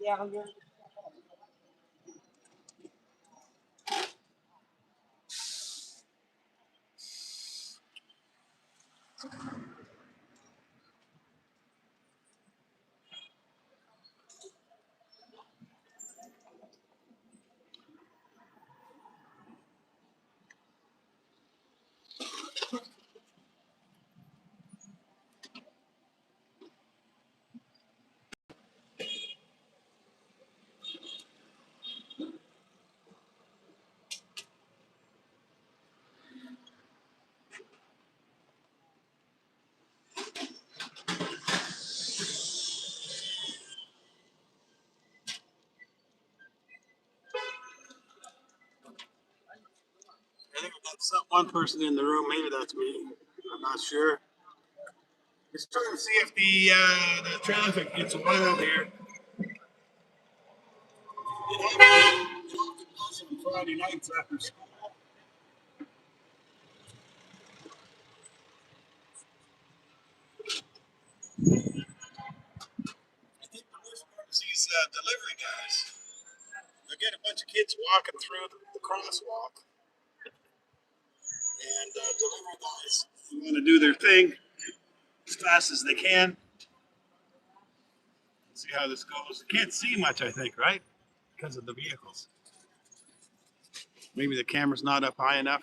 I think that's one person in the room. Maybe that's me. I'm not sure. Just trying to see if the traffic gets wild here. It often does on Friday nights after school. I think the worst part is these delivery guys. They get a bunch of kids walking through the crosswalk, and delivery guys want to do their thing as fast as they can. See how this goes. You can't see much, I think, right? Because of the vehicles. Maybe the camera's not up high enough.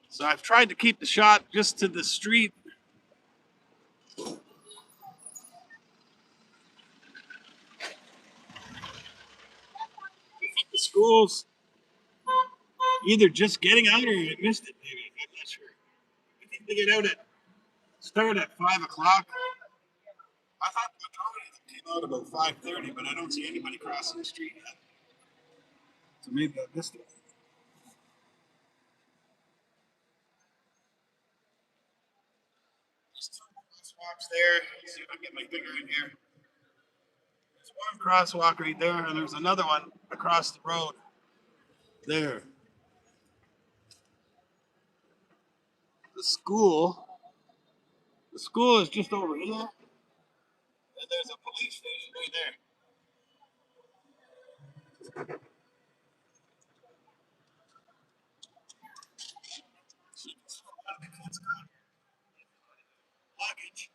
So I've tried to keep the shot just to the street. I think the school's either just getting out or I missed it, maybe. I'm not sure. I think they get out at start at 5 o'clock. I thought the majority of them came out about 5:30, but I don't see anybody crossing the street yet. So maybe I missed it. There's two crosswalks there. Let's see if I can get my finger in here. There's one crosswalk right there, and there's another one across the road there. The school. The school is just over here, and there's a police station right there. So you can see a lot of the kids got luggage.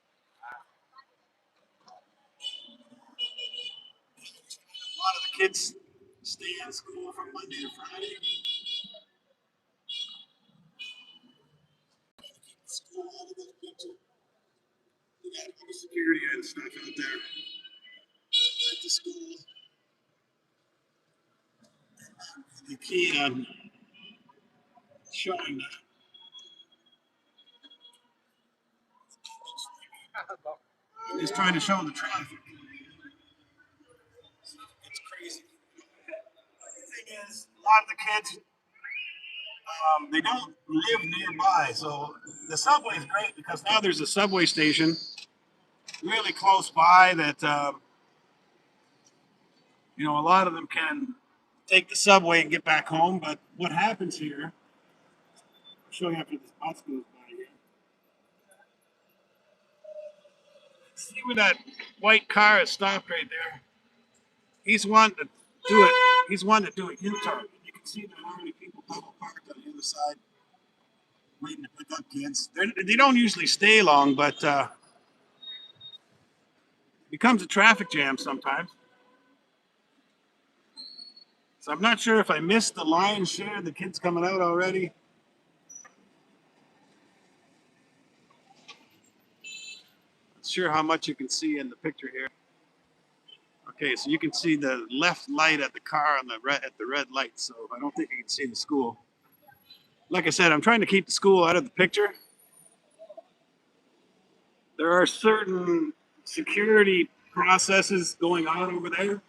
A lot of the kids stay in school from Monday to Friday. Keep the school out of the picture. They got all the security and stuff out there at the school. The key on showing that. I'm just trying to show the traffic. It's crazy. The thing is, a lot of the kids, they don't live nearby. So the subway is great because now there's a subway station really close by that, a lot of them can take the subway and get back home. But what happens here, I'll show you after this bus goes by here. See where that white car is stopped right there? He's wanting to do it. He's wanting to do a U-turn. You can see there are already people double parked on the other side, waiting to pick up kids. They don't usually stay long, but it becomes a traffic jam sometimes. So I'm not sure if I missed the lion's share of the kids coming out already. Not sure how much you can see in the picture here. Okay, so you can see the left light at the car on the red light. So I don't think you can see the school. Like I said, I'm trying to keep the school out of the picture. There are certain security processes going on over there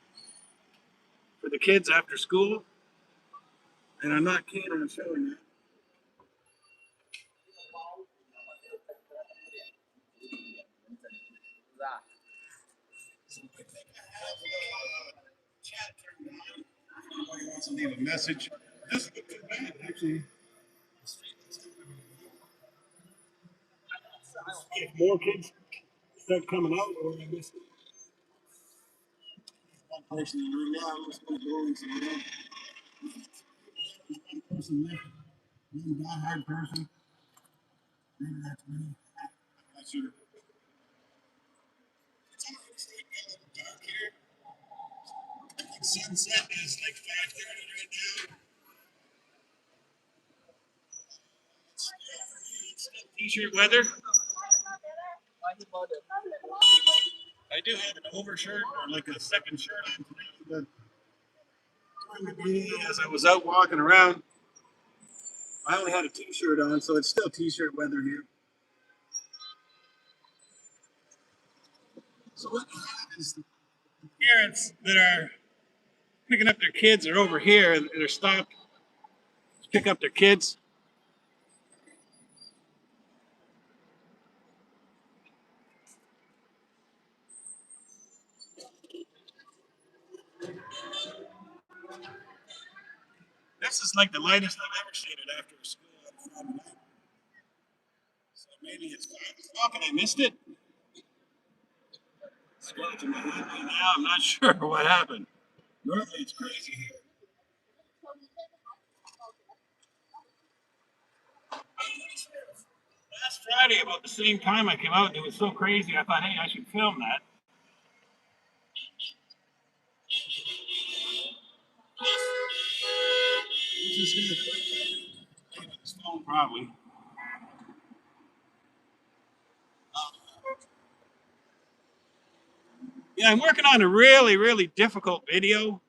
for the kids after school, and I'm not keen on showing that. So I think I have chat turned on. If anybody wants to leave a message. This isn't too bad, actually. The street looks like If more kids start coming out, or I miss one person right now, I'm just going to go and say, one person left, one die-hard person. Maybe that's me. I'm not sure. It's already starting to get a little dark here. I think sunset is like 5:30 right now. It's still t-shirt weather. I do have an overshirt or like a second shirt on today, but during the day as I was out walking around, I only had a t-shirt on, so it's still t-shirt weather here. So what happens? The parents that are picking up their kids are over here and they're stopped to pick up their kids. This is like the lightest I've ever seen it after school on a Friday night. So maybe it's 5 o'clock and I missed it. Scratching my head right now. I'm not sure what happened. Normally it's crazy here. Last Friday, about the same time I came out, and it was so crazy. I thought, hey, I should film that. This is good. His phone probably. Yeah, I'm working on a really, really difficult video.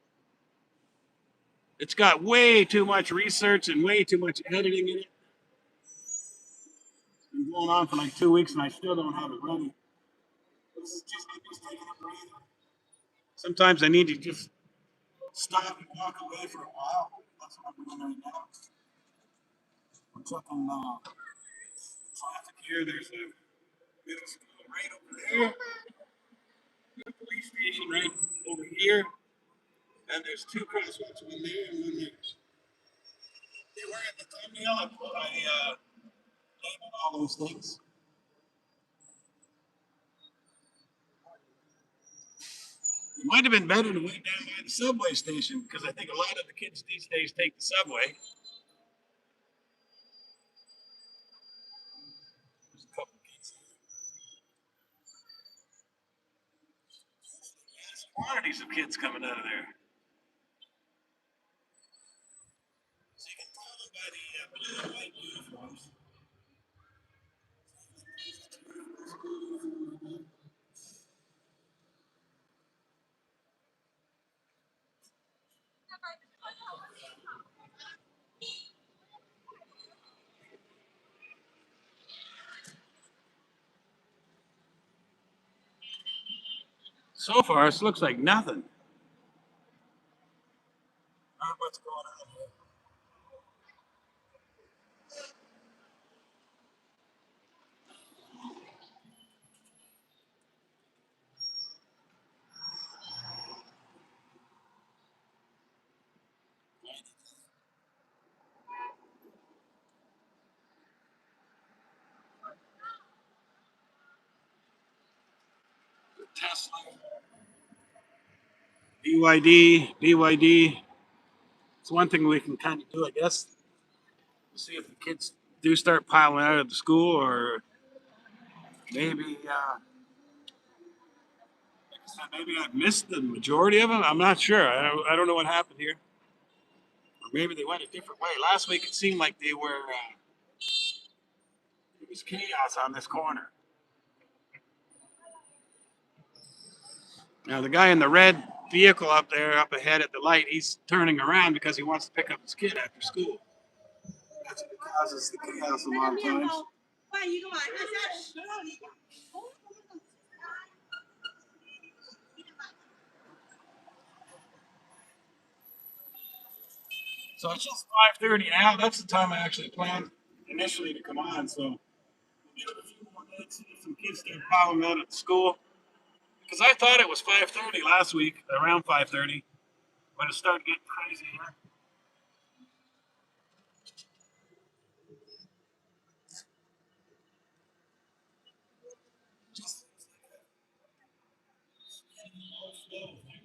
It's got way too much research and way too much editing in it. It's been going on for like 2 weeks, and I still don't have it ready. It's just taking a breather. Sometimes I need to just stop and walk away for a while. That's what I'm doing right now. We're checking traffic here. There's a middle school right over there, a police station right over here, and there's two crosswalks, one there and one there. They were at the thumbnail. I labeled all those things. It might have been better to wait down by the subway station because I think a lot of the kids these days take the subway. There's a couple of kids here. There's quantities of kids coming out of there. So you can tell them by the blue and white uniforms. So far, it looks like nothing. I don't know what's going on here. Tesla, BYD. It's one thing we can kind of do, I guess. See if the kids do start piling out of the school, or maybe, maybe I missed the majority of them. I'm not sure. I don't know what happened here. Or maybe they went a different way. Last week it seemed like they were. It was chaos on this corner. Now the guy in the red vehicle up there, up ahead at the light, he's turning around because he wants to pick up his kid after school. That's what causes the chaos a lot of times. So it's just 5:30 now. That's the time I actually planned initially to come on. So we'll give it a few more minutes to get some kids start piling out at the school. Because I thought it was 5:30 last week, around 5:30, when it started getting crazy here.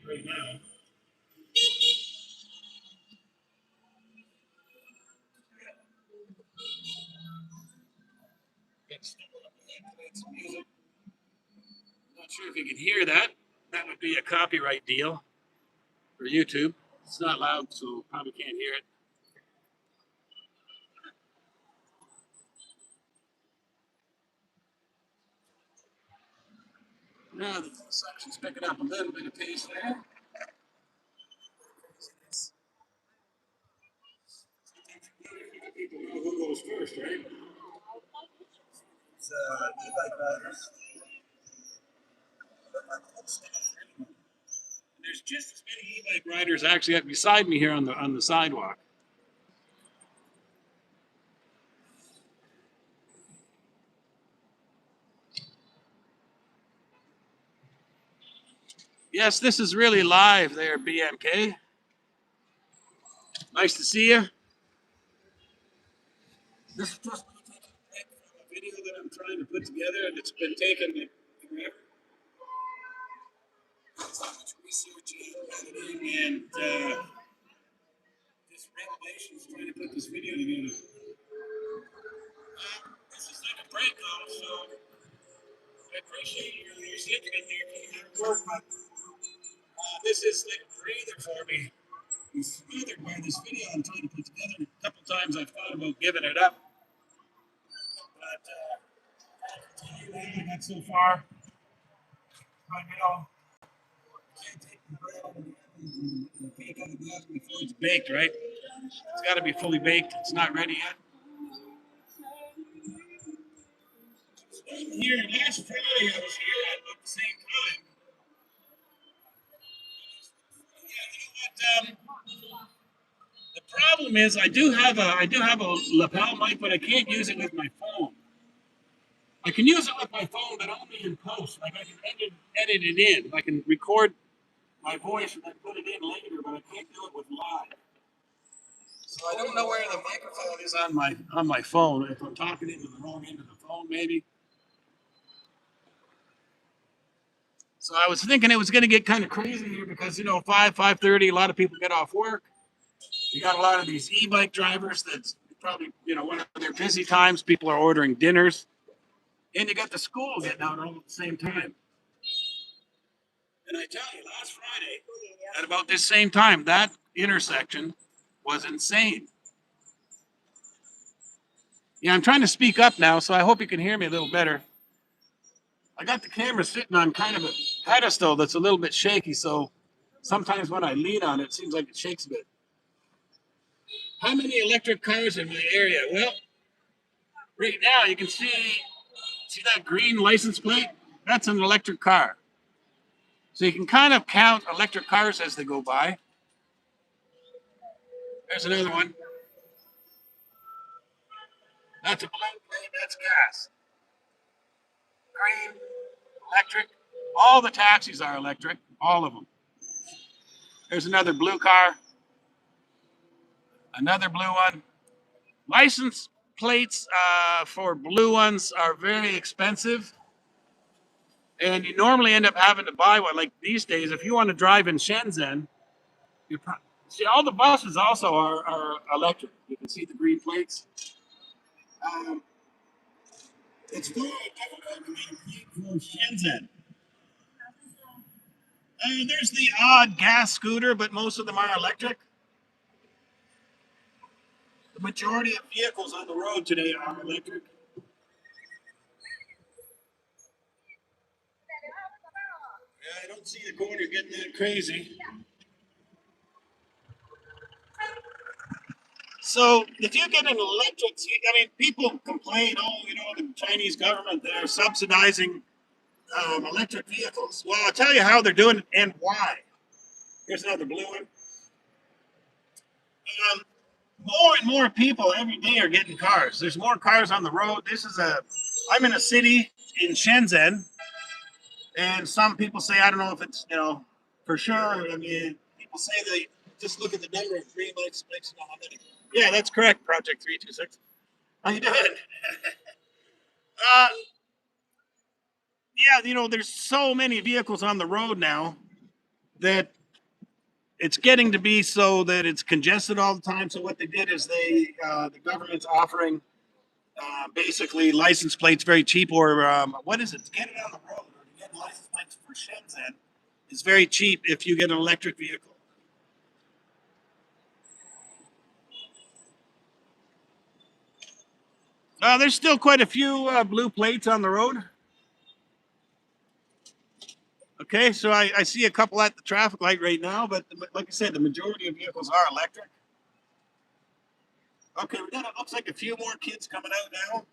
right now. It's music. Not sure if you can hear that. That would be a copyright deal for YouTube. It's not loud, so probably can't hear it. Now the section's picking up a little bit of pace there. People know who goes first, right? It's e-bike riders. There's just as many e-bike riders actually beside me here on the sidewalk. Yes, this is really live there, BMK. Nice to see you. This is just me taking a break from a video that I'm trying to put together, and it's been taking me forever. So much research and editing, and this revelation is trying to put this video together. This is like a break off, so I appreciate your sticking in there for the hard work, but this is like a breather for me. I'm smothered by this video I'm trying to put together. A couple times I've thought about giving it up, but I got so far. But you know, you can't take the bread out of the cake out of the glass before it's baked, right? It's got to be fully baked. It's not ready yet. Here last Friday, I was here at about the same time. Yeah, you know what? The problem is I do have a lapel mic, but I can't use it with my phone. I can use it with my phone, but only in post. Like I can edit it in. I can record my voice and then put it in later, but I can't do it with live. So I don't know where the microphone is on my phone. If I'm talking into the wrong end of the phone, maybe. So I was thinking it was going to get kind of crazy here because 5:30, a lot of people get off work. You got a lot of these e-bike drivers that's probably one of their busy times. People are ordering dinners, and you got the school getting out all at the same time. And I tell you, last Friday at about this same time, that intersection was insane. Yeah, I'm trying to speak up now, so I hope you can hear me a little better. I got the camera sitting on kind of a pedestal that's a little bit shaky, so sometimes when I lean on it, it seems like it shakes a bit. How many electric cars in my area? Well, right now you can see that green license plate? That's an electric car. So you can kind of count electric cars as they go by. There's another one. That's a blue plate, that's gas. Green, electric. All the taxis are electric, all of them. There's another blue car. Another blue one. License plates for blue ones are very expensive. And you normally end up having to buy one. Like these days, if you want to drive in Shenzhen, see, all the buses also are electric. You can see the green plates. Um, it's very difficult to get a plate for Shenzhen. There's the odd gas scooter, but most of them are electric. The majority of vehicles on the road today are electric. Yeah, I don't see the corner getting that crazy. So if you get an electric, I mean, people complain, oh, the Chinese government, they're subsidizing electric vehicles. Well, I'll tell you how they're doing it and why. Here's another blue one. More and more people every day are getting cars. There's more cars on the road. I'm in a city in Shenzhen, and some people say, I don't know if it's, for sure. I mean, people say they just look at the number of green lights makes it how many. Yeah, that's correct, Project 326. How you doing? uh, yeah, there's so many vehicles on the road now that it's getting to be so that it's congested all the time. So what they did is the government's offering basically license plates very cheap, or what is it? To get it on the road or to get license plates for Shenzhen is very cheap if you get an electric vehicle. There's still quite a few blue plates on the road. Okay, so I see a couple at the traffic light right now, but like I said, the majority of vehicles are electric. Okay, we got it looks like a few more kids coming out now.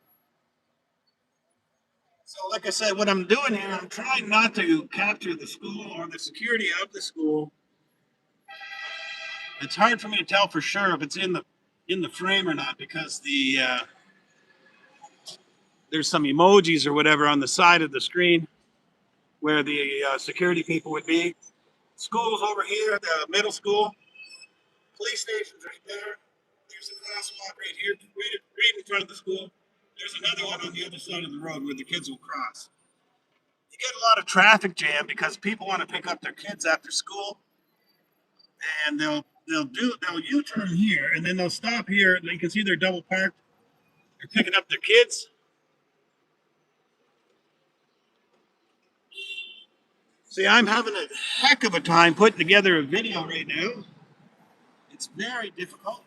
So, like I said, what I'm doing here, I'm trying not to capture the school or the security of the school. It's hard for me to tell for sure if it's in the frame or not because there's some emojis or whatever on the side of the screen where the security people would be. School's over here, the middle school. Police station's right there. There's a crosswalk right here, right in front of the school. There's another one on the other side of the road where the kids will cross. You get a lot of traffic jam because people want to pick up their kids after school, and they'll U-turn here, and then they'll stop here, and you can see they're double parked. They're picking up their kids. See, I'm having a heck of a time putting together a video right now. It's very difficult.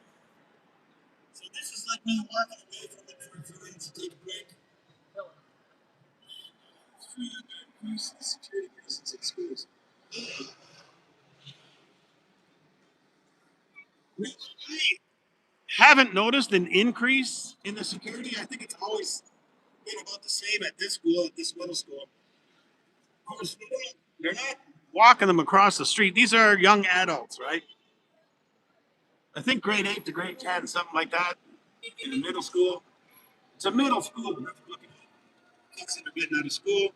So this is like me walking away from the to take a break. Increase the security presence in schools. I haven't noticed an increase in the security. I think it's always been about the same at this school, at this middle school. Of course, they're not walking them across the street. These are young adults, right? I think grade 8 to grade 10, something like that, in the middle school. It's a middle school. Kids that are getting out of school.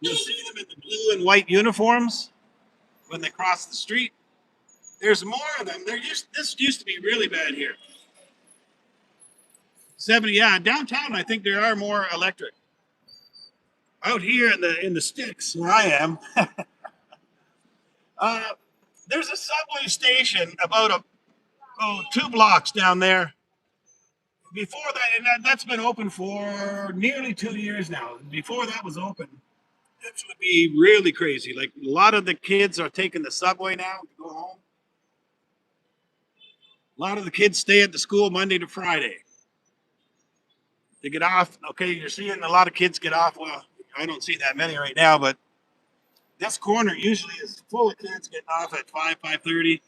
You'll see them in the blue and white uniforms when they cross the street. There's more of them. This used to be really bad here. 70, yeah. Downtown, I think there are more electric. Out here in the sticks where I am, uh, there's a subway station about 2 blocks down there. Before that, and that's been open for nearly 2 years now. Before that was open, this would be really crazy. Like a lot of the kids are taking the subway now to go home. A lot of the kids stay at the school Monday to Friday. They get off. Okay, you're seeing a lot of kids get off. Well, I don't see that many right now, but this corner usually is full of kids getting off at 5:30.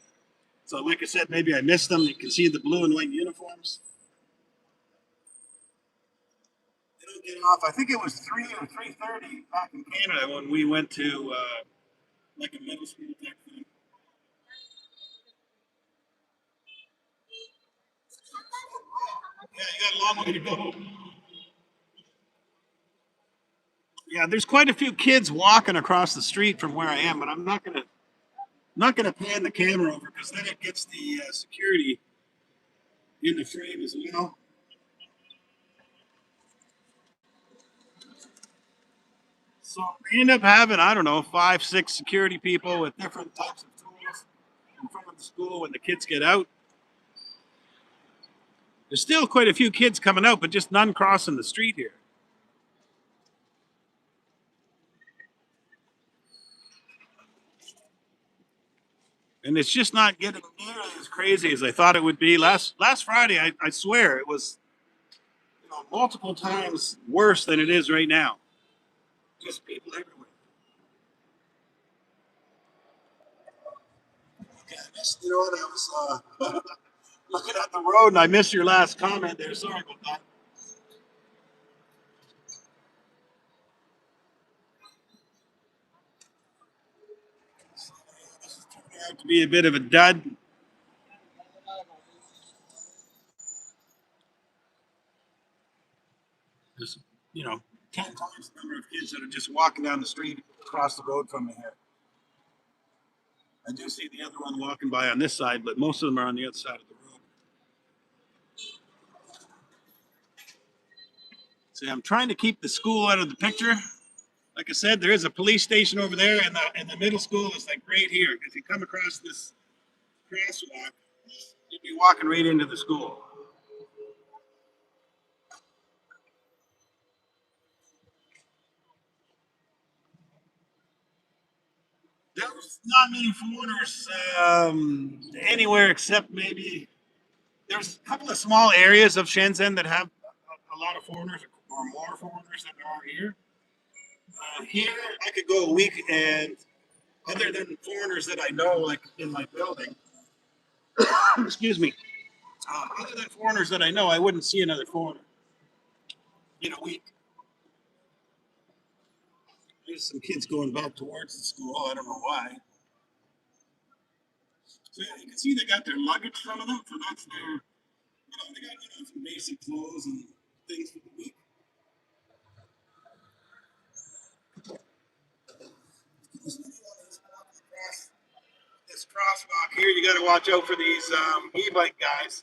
So, like I said, maybe I missed them. You can see the blue and white uniforms. They don't get off. I think it was 3 or 3:30 back in Canada when we went to like a middle school type thing. Yeah, you got a long way to go. Yeah, there's quite a few kids walking across the street from where I am, but I'm not gonna pan the camera over because then it gets the security in the frame as well. So we end up having, I don't know, 5, 6 security people with different types of tools in front of the school when the kids get out. There's still quite a few kids coming out, but just none crossing the street here. And it's just not getting nearly as crazy as I thought it would be. Last Friday, I swear it was multiple times worse than it is right now. Just people everywhere. Okay, I missed, what I was looking at the road and I missed your last comment there. Sorry about that. So, this is turning out to be a bit of a dud. There's, 10 times the number of kids that are just walking down the street across the road from me here. I do see the other one walking by on this side, but most of them are on the other side of the road. See, I'm trying to keep the school out of the picture. Like I said, there is a police station over there, and the middle school is like right here. If you come across this crosswalk, you'd be walking right into the school. There's not many foreigners anywhere except maybe there's a couple of small areas of Shenzhen that have a lot of foreigners or more foreigners than there are here. Here, I could go a week and other than foreigners that I know, like in my building, excuse me, other than foreigners that I know, I wouldn't see another foreigner in a week. There's some kids going back towards the school. I don't know why. So yeah, you can see they got their luggage from them. So that's their, they got some basic clothes and things for the week. This crosswalk here, you got to watch out for these e-bike guys.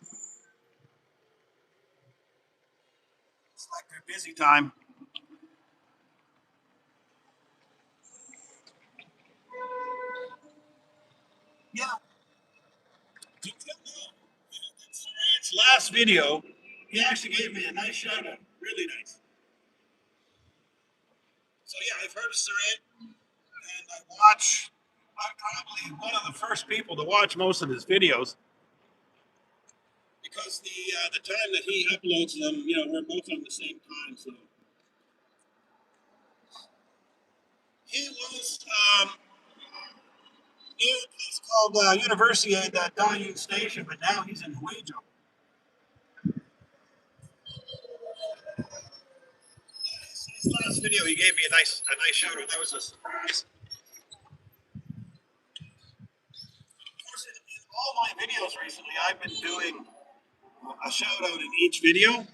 It's like their busy time. Yeah. Its last video, he actually gave me a nice shout out. Really nice. So yeah, I've heard of Saran, and I'm probably one of the first people to watch most of his videos because the time that he uploads them, we're both on the same time. So he was near a place called University at Dayun Station, but now he's in Huizhou. His last video, he gave me a nice shout out. That was a surprise. Of course, in all my videos recently, I've been doing a shout out in each video.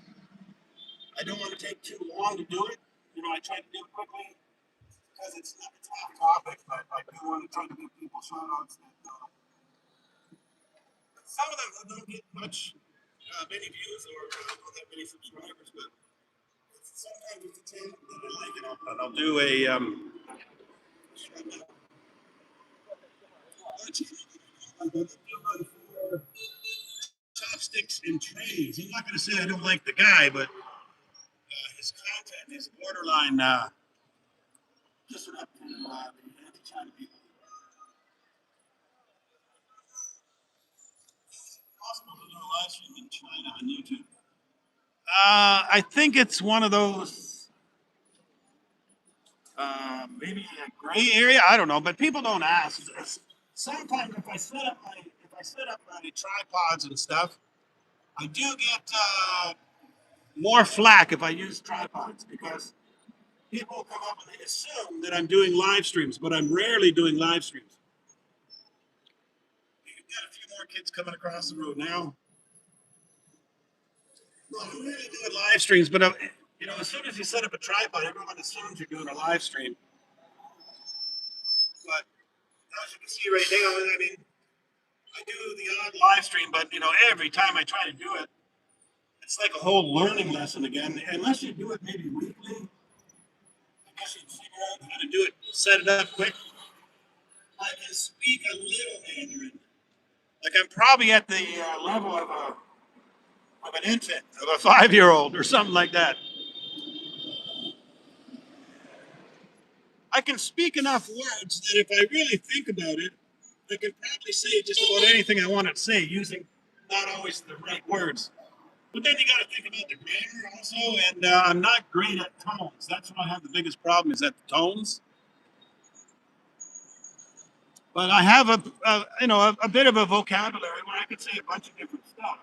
I don't want to take too long to do it. I try to do it quickly because it's not topic, but I do want to try to give people shout outs. Some of them don't get many views or don't have many subscribers, but sometimes it's a channel that I like, and I'll do a chopsticks and trays. I'm not going to say I don't like the guy, but his content is borderline just up to the anti-China people. Possible to do a live stream in China on YouTube. I think it's one of those maybe a gray area. I don't know, but people don't ask. Sometimes if I set up my tripods and stuff, I do get more flack if I use tripods because people come up and they assume that I'm doing live streams, but I'm rarely doing live streams. You've got a few more kids coming across the road now. No, I'm really doing live streams, but as soon as you set up a tripod, everyone assumes you're doing a live stream. But as you can see right now, I mean, I do the odd live stream, but every time I try to do it, it's like a whole learning lesson again. Unless you do it maybe weekly, I guess you figure out how to do it, set it up quick. I can speak a little Mandarin. Like I'm probably at the level of an infant, of a 5-year-old or something like that. I can speak enough words that if I really think about it, I can probably say just about anything I want to say using not always the right words. But then you got to think about the grammar also, and I'm not great at tones. That's what I have the biggest problem is at the tones. But I have a bit of a vocabulary where I could say a bunch of different stuff.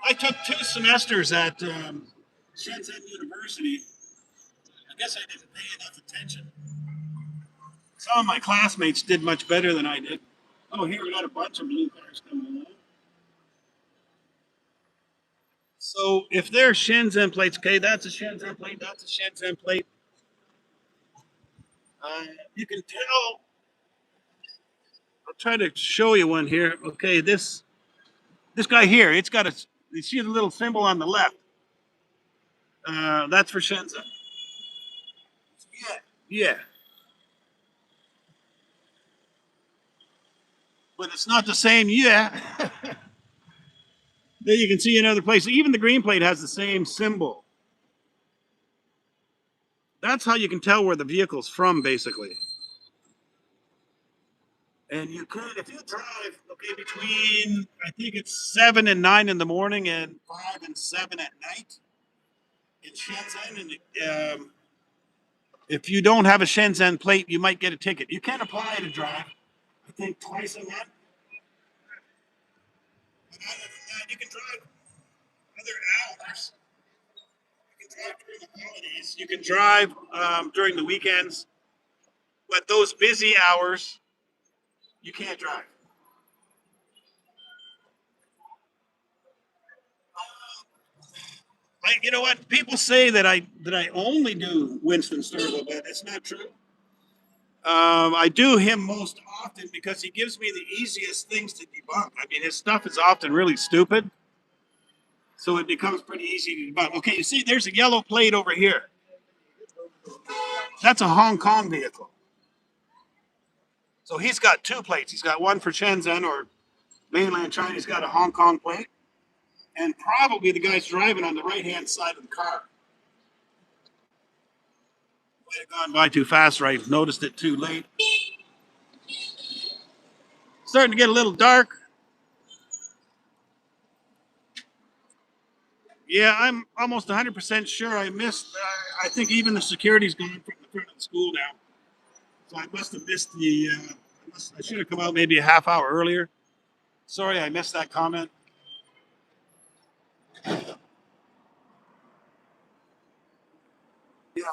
I took 2 semesters at Shenzhen University. I guess I didn't pay enough attention. Some of my classmates did much better than I did. Oh, here we got a bunch of blue cars coming along. So if they're Shenzhen plates, okay, that's a Shenzhen plate, that's a Shenzhen plate. You can tell. I'll try to show you one here. Okay, this guy here, it's got you see the little symbol on the left. That's for Shenzhen. Yeah. Yeah. But it's not the same. Yeah. There you can see another place. Even the green plate has the same symbol. That's how you can tell where the vehicle's from, basically. And you could, if you drive, okay, between I think it's 7 and 9 in the morning and 5 and 7 at night in Shenzhen, and if you don't have a Shenzhen plate, you might get a ticket. You can apply to drive, I think, twice a month. But other than that, you can drive other hours. You can drive during the holidays. You can drive during the weekends, but those busy hours, you can't drive. You know what? People say that I only do Winston Sturgill, but it's not true. I do him most often because he gives me the easiest things to debunk. I mean, his stuff is often really stupid, so it becomes pretty easy to debunk. Okay, you see, there's a yellow plate over here. That's a Hong Kong vehicle. So he's got two plates. He's got one for Shenzhen or mainland China. He's got a Hong Kong plate, and probably the guy's driving on the right-hand side of the car. Might have gone by too fast, right? Noticed it too late. Starting to get a little dark. Yeah, I'm almost 100% sure I missed. I think even the security's gone from the front of the school now. So I must have missed the. I should have come out maybe a half hour earlier. Sorry, I missed that comment. Yeah.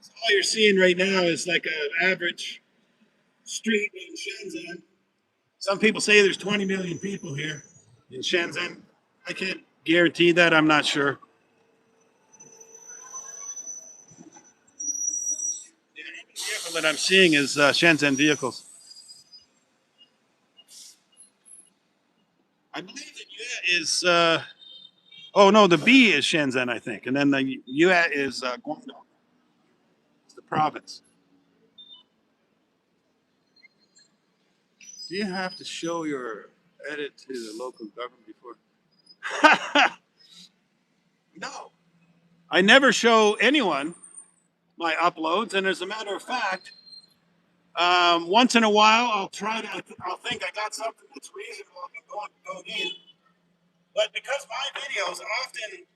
So all you're seeing right now is like an average street in Shenzhen. Some people say there's 20 million people here in Shenzhen. I can't guarantee that. I'm not sure. The only vehicle that I'm seeing is Shenzhen vehicles. I believe that Yue is. Oh no, the B is Shenzhen, I think, and then the Yue is Guangdong. It's the province. Do you have to show your edit to the local government before? No, I never show anyone my uploads, and as a matter of fact, once in a while I'll try to. I'll think I got something that's reasonable and go in. But because my videos often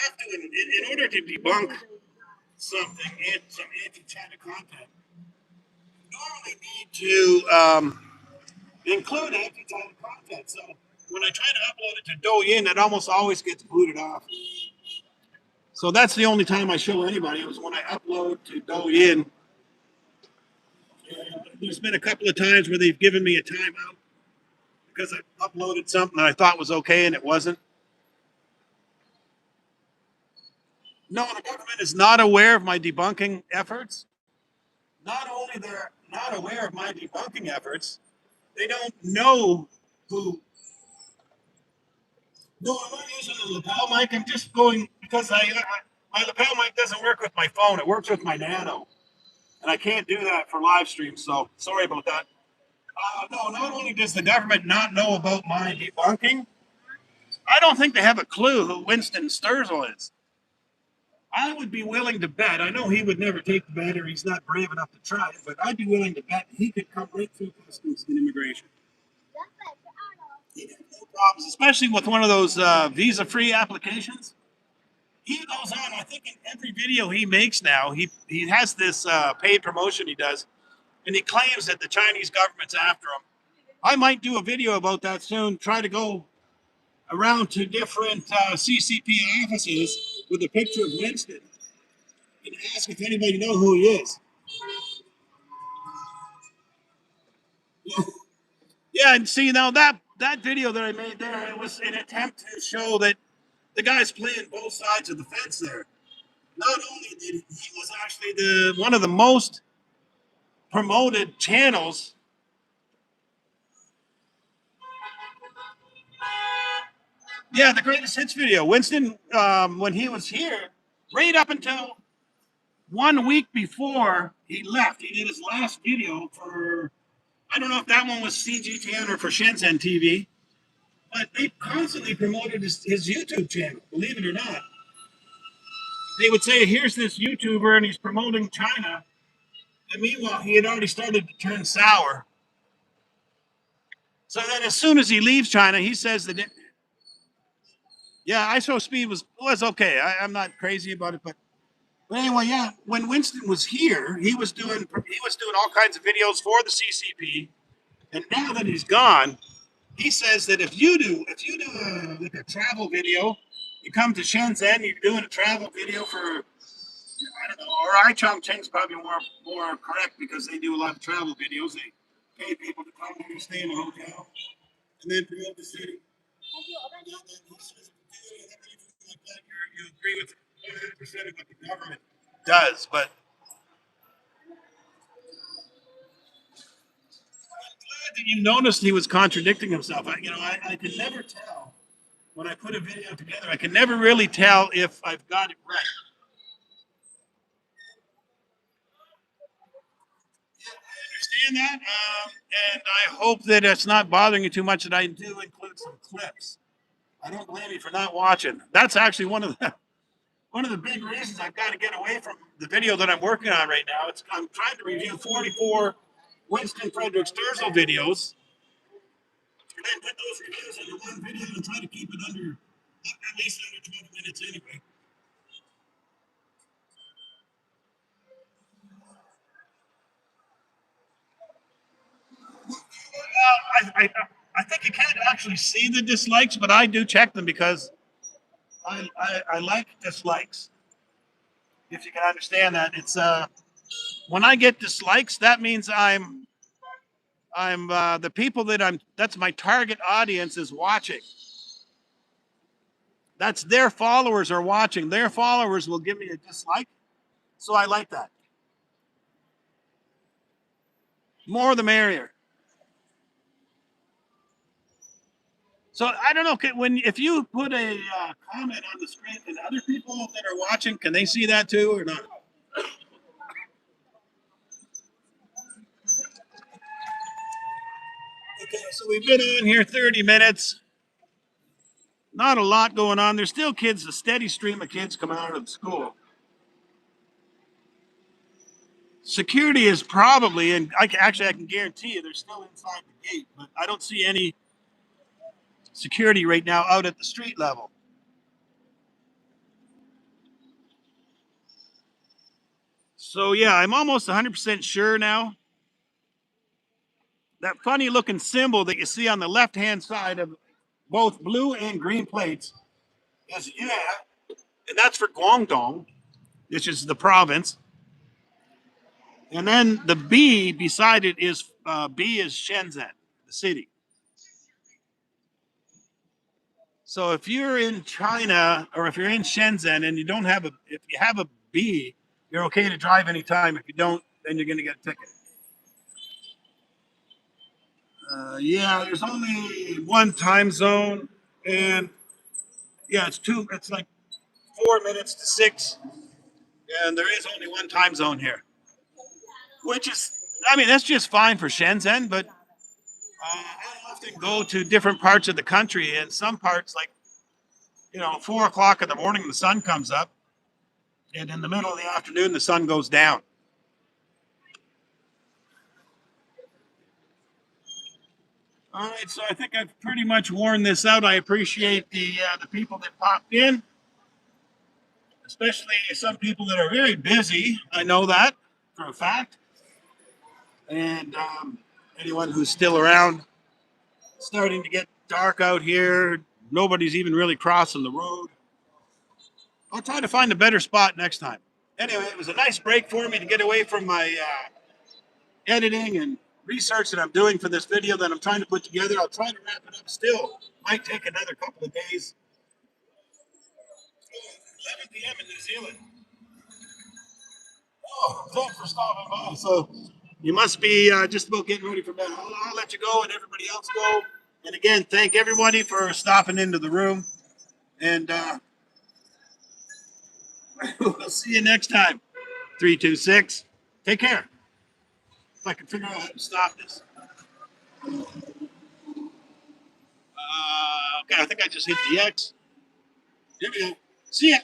have to, in order to debunk something, some anti-China content, normally need to include anti-China content. So when I try to upload it to Douyin, it almost always gets booted off. So that's the only time I show anybody was when I upload to Douyin. There's been a couple of times where they've given me a timeout because I uploaded something that I thought was okay and it wasn't. No, the government is not aware of my debunking efforts. Not only they're not aware of my debunking efforts, they don't know who. No, I'm not using the lapel mic. I'm just going because my lapel mic doesn't work with my phone. It works with my Nano, and I can't do that for live streams. So sorry about that. No, not only does the government not know about my debunking, I don't think they have a clue who Winston Sturgill is. I would be willing to bet. I know he would never take the bet, or he's not brave enough to try it. But I'd be willing to bet he could come right through customs and immigration. He'd have no problems, especially with one of those visa-free applications. He goes on. I think in every video he makes now, he has this paid promotion he does, and he claims that the Chinese government's after him. I might do a video about that soon. Try to go around to different CCP offices with a picture of Winston and ask if anybody know who he is. Yeah, and see now that video that I made there, it was an attempt to show that the guy's playing both sides of the fence there. Not only did he was actually the one of the most promoted channels. Yeah, the greatest hits video. Winston, when he was here, right up until 1 week before he left, he did his last video for, I don't know if that one was CGTN or for Shenzhen TV, but they constantly promoted his YouTube channel, believe it or not. They would say, here's this YouTuber and he's promoting China. And meanwhile, he had already started to turn sour. So then as soon as he leaves China, he says that, yeah, ISO speed was okay. I'm not crazy about it, but anyway, yeah, when Winston was here, he was doing all kinds of videos for the CCP. And now that he's gone, he says that like a travel video, you come to Shenzhen, you're doing a travel video for, I don't know, or Cheng's probably more correct because they do a lot of travel videos. They pay people to come here, stay in a hotel, and then promote the city. You agree with 100% of what the government does, but I'm glad that you noticed he was contradicting himself. I could never tell when I put a video together. I can never really tell if I've got it right. Understand that, and I hope that it's not bothering you too much that I do include some clips. I don't blame you for not watching. That's actually one of the big reasons I've got to get away from the video that I'm working on right now. I'm trying to review 44 Winston Frederick Sturgill videos, and then put those videos into one video and try to keep it under at least under 12 minutes anyway. I think you can't actually see the dislikes, but I do check them because I like dislikes. If you can understand that, it's when I get dislikes, that means I'm the people that's my target audience is watching. That's their followers are watching. Their followers will give me a dislike, so I like that. More the merrier. So I don't know when if you put a comment on the screen, can other people that are watching can they see that too or not? Okay, so we've been on here 30 minutes. Not a lot going on. There's still kids, a steady stream of kids coming out of the school. Security is probably, and I can guarantee you, they're still inside the gate, but I don't see any security right now out at the street level. So yeah, I'm almost 100% sure now. That funny looking symbol that you see on the left hand side of both blue and green plates is yeah, and that's for Guangdong, which is the province. And then the B beside it is B is Shenzhen, the city. So if you're in China or if you're in Shenzhen and if you have a B, you're okay to drive anytime. If you don't, then you're going to get a ticket. Yeah, there's only one time zone, and yeah, it's like 4 minutes to 6, and there is only one time zone here, which is, I mean, that's just fine for Shenzhen, but I often go to different parts of the country, and some parts, like, 4 o'clock in the morning, the sun comes up, and in the middle of the afternoon, the sun goes down. All right, so I think I've pretty much worn this out. I appreciate the people that popped in, especially some people that are very busy. I know that for a fact, and anyone who's still around. Starting to get dark out here. Nobody's even really crossing the road. I'll try to find a better spot next time. Anyway, it was a nice break for me to get away from my editing and research that I'm doing for this video that I'm trying to put together. I'll try to wrap it up still. Might take another couple of days. 11 p.m. in New Zealand. Oh, thanks for stopping by. So you must be just about getting ready for bed. I'll let you go and everybody else go. And again, thank everybody for stopping into the room. And we'll see you next time. 326. Take care. If I can figure out how to stop this. Okay, I think I just hit the X. Here we go. See ya.